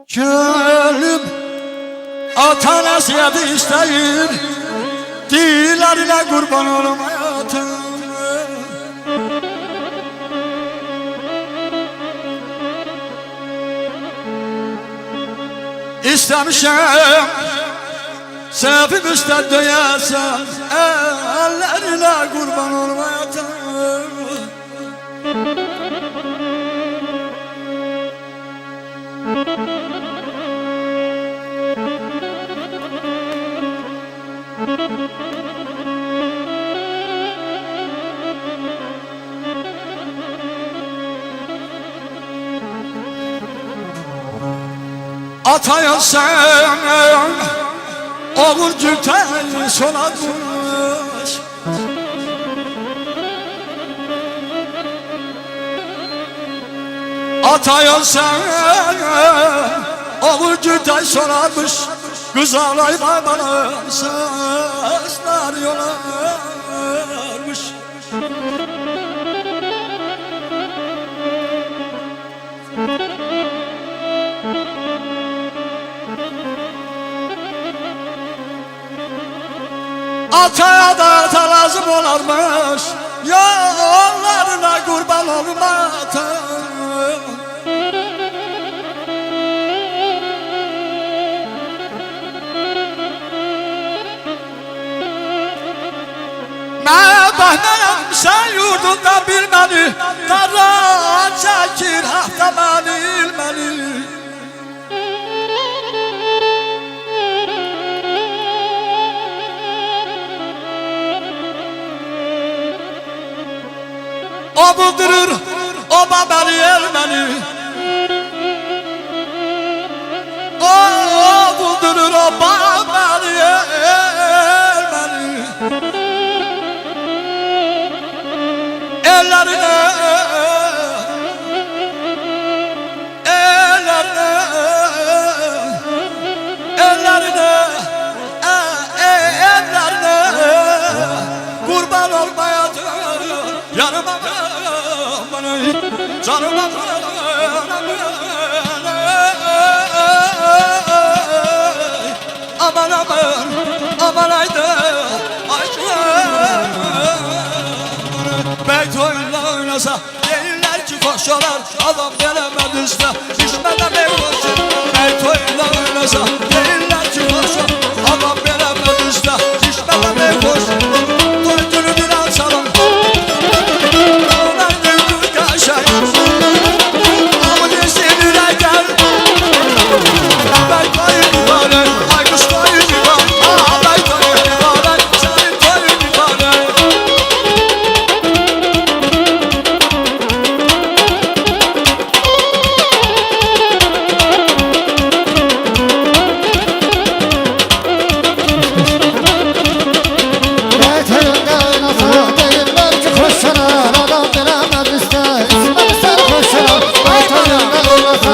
Gönlüm ata nasihat isteyir, dillerine kurban olum hayatım. İstemişim sevip üstte döyesen, ellerine kurban olum hayatım. Ataya sen oğul cüten solatmış, ataya sen oğul cüten solatmış, kız ağlayma bana sesler yolarmış. Ataya da ata lazım olarmış, yollarına kurban olum atam. Mehmenem sen yurdunda bilmeli, kara çekir haftamanı ilmeli. O buldurur, o babeli elmeli. O buldurur, o babeli elmeli. Ellerine, ellerine, ellerine, ellerine kurban olmaya yanıma bana, canıma aman aman, aman haydi aşkım. Beyt oyunla oynasa değiller ki koşarlar, adam gelemez üstüne düşmeden bir koşur. Beyt oyunla oynasa değiller ki koşar, adam gelemez üstüne düşmeden bir koşur. Toytunu bir alsalım, Koşana adam gelemez işte, İsmail sen koşana. Bayt oyunda oynasa